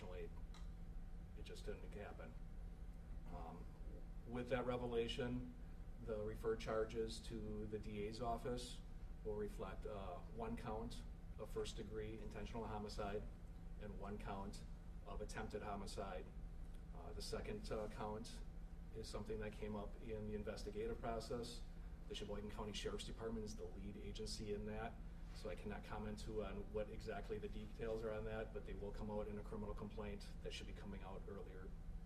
unfortunately, it just didn't happen. With that revelation, the referred charges to the DA's office will reflect 1 count of first-degree intentional homicide and 1 count of attempted homicide. The second count is something that came up in the investigative process. The Sheboygan County Sheriff's Department is the lead agency in that, so I cannot comment on what exactly the details are on that, but they will come out in a criminal complaint that should be coming out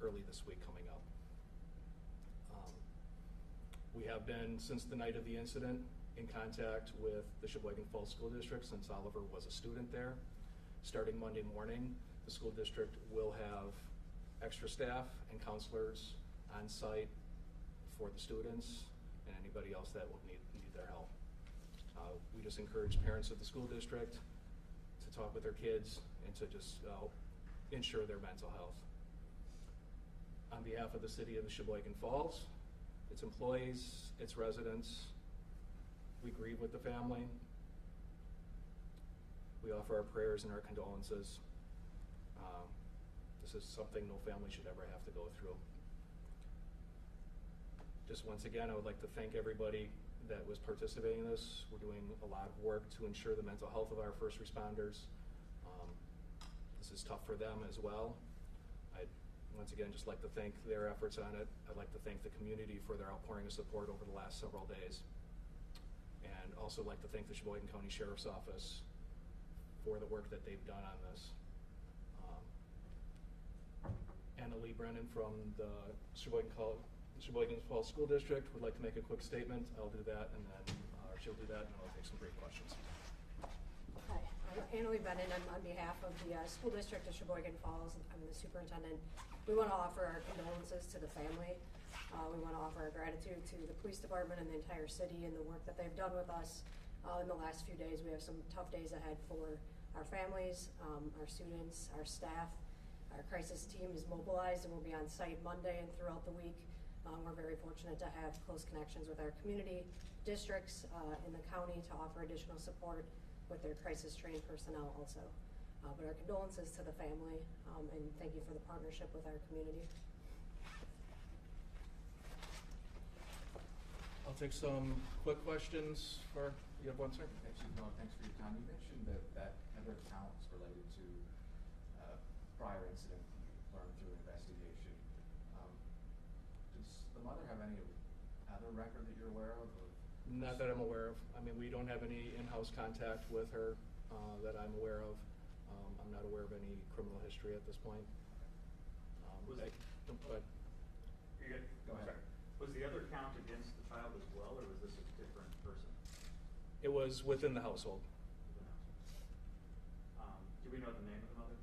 early this week coming up. We have been, since the night of the incident, in contact with the Sheboygan Falls School District since Oliver was a student there. Starting Monday morning, the school district will have extra staff and counselors on site for the students and anybody else that will need their help. We just encourage parents of the school district to talk with their kids and to just ensure their mental health. On behalf of the city of the Sheboygan Falls, its employees, its residents, we grieve with the family. We offer our prayers and our condolences. This is something no family should ever have to go through. Just once again, I would like to thank everybody that was participating in this. We're doing a lot of work to ensure the mental health of our first responders. This is tough for them as well. I'd once again just like to thank their efforts on it. I'd like to thank the community for their outpouring of support over the last several days. And also like to thank the Sheboygan County Sheriff's Office for the work that they've done on this. Anna Lee Brennan from the Sheboygan Falls School District would like to make a quick statement. I'll do that, and then she'll do that, and I'll take some brief questions. Hi, I'm Anna Lee Brennan. I'm on behalf of the School District of Sheboygan Falls. I'm the superintendent. We want to offer our condolences to the family. We want to offer our gratitude to the police department and the entire city and the work that they've done with us in the last few days. We have some tough days ahead for our families, our students, our staff. Our crisis team is mobilized and will be on site Monday and throughout the week. We're very fortunate to have close connections with our community districts in the county to offer additional support with their crisis trained personnel also. But our condolences to the family and thank you for the partnership with our community. I'll take some quick questions. You have one, sir? Actually, no, thanks for your time. You mentioned that other accounts related to prior incident you learned through investigation. Does the mother have any other record that you're aware of? Not that I'm aware of. I mean, we don't have any in-house contact with her that I'm aware of. I'm not aware of any criminal history at this point. You're good? Go ahead. Sorry. Was the other count against the child as well, or was this a different person? It was within the household. Do we know the name of the mother?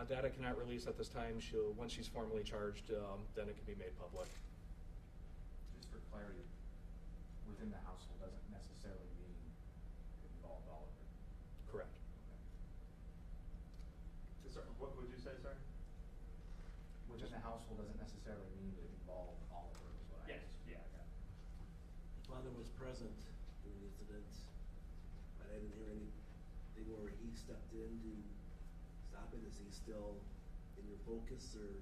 That I cannot release at this time. Once she's formally charged, then it can be made public. Just for clarity, within the household doesn't necessarily mean it involved Oliver. Correct. Okay. Sorry, what would you say, sir? Within the household doesn't necessarily mean it involved Oliver, is what I asked. Yeah, I got it. Father was present during the incident, but I didn't hear anything where he stepped in to stop it. Is he still in your focus, or?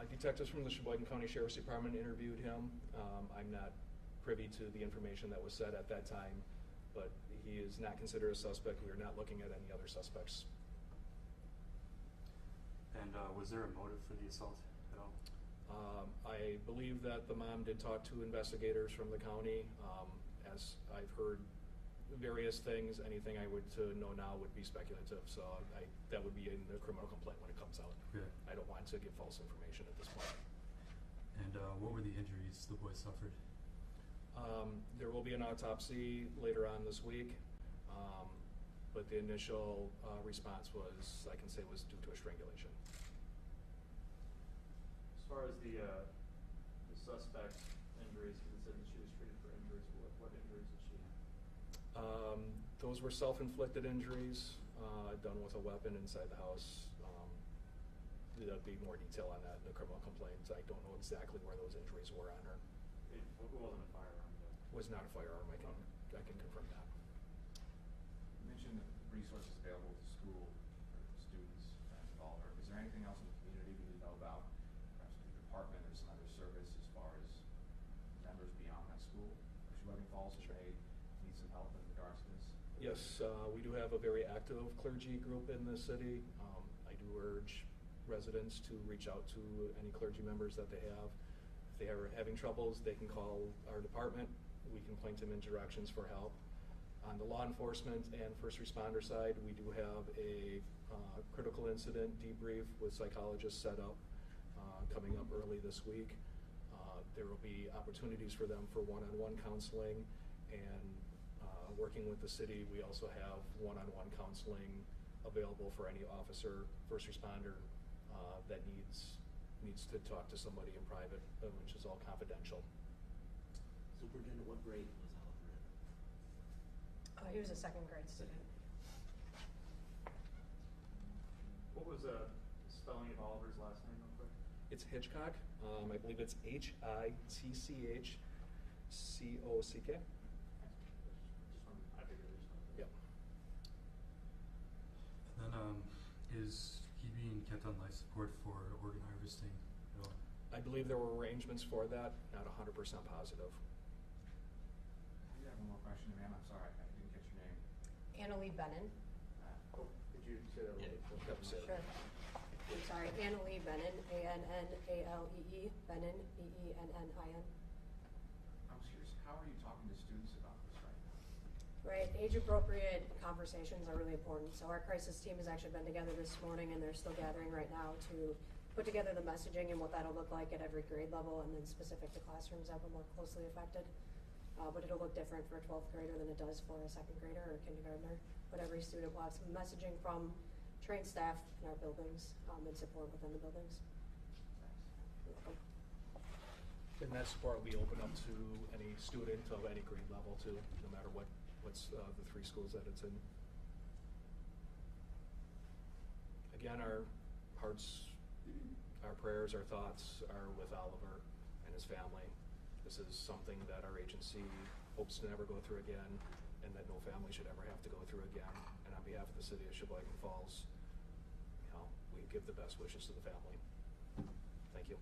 Detectives from the Sheboygan County Sheriff's Department interviewed him. I'm not privy to the information that was said at that time, but he is not considered a suspect. We are not looking at any other suspects. And was there a motive for the assault at all? I believe that the mom did talk to investigators from the county. As I've heard various things, anything I would to know now would be speculative. So that would be in the criminal complaint when it comes out. Okay. I don't want to give false information at this point. And what were the injuries the boy suffered? There will be an autopsy later on this week, but the initial response was, I can say, was due to a strangulation. As far as the suspect injuries, it said that she was treated for injuries. What injuries did she have? Those were self-inflicted injuries done with a weapon inside the house. There'll be more detail on that in the criminal complaint. I don't know exactly where those injuries were on her. It wasn't a firearm, though. Was not a firearm. I can confirm that. You mentioned the resources available to school for students involved. Sheboygan Falls, if they need some help in regards to this? Yes, we do have a very active clergy group in the city. I do urge residents to reach out to any clergy members that they have. If they are having troubles, they can call our department. We can point them in directions for help. On the law enforcement and first responder side, we do have a critical incident debrief with psychologists set up coming up early this week. There will be opportunities for them for one-on-one counseling, and working with the city, we also have one-on-one counseling available for any officer, first responder that needs to talk to somebody in private, which is all confidential. Superintendent, what grade was Oliver in? He was a second grade student. What was spelling of Oliver's last name real quick? It's Hitchcock. I believe it's Hitchcock. I figured there's something. Yep. And then, is he being kept on life support for organ harvesting at all? I believe there were arrangements for that, not 100% positive. I do have one more question, ma'am. I'm sorry, I didn't catch your name. Annalie Bennon. Could you say that really quick? Yep, say it. Sure. I'm sorry, Annalie Bennon, Annalee, Bennon, Bennin. I'm curious, how are you talking to students about this right now? Right, age-appropriate conversations are really important. So our crisis team has actually been together this morning, and they're still gathering right now to put together the messaging and what that'll look like at every grade level, and then specific to classrooms that were more closely affected. But it'll look different for a 12th grader than it does for a second grader or a kindergartner. But every student will have some messaging from trained staff in our buildings and support within the buildings. You're welcome. And that support will be open up to any student of any grade level too, no matter what's the 3 schools that it's in. Again, our hearts, our prayers, our thoughts are with Oliver and his family. This is something that our agency hopes to never go through again, and that no family should ever have to go through again. And on behalf of the city of Sheboygan Falls, we give the best wishes to the family. Thank you.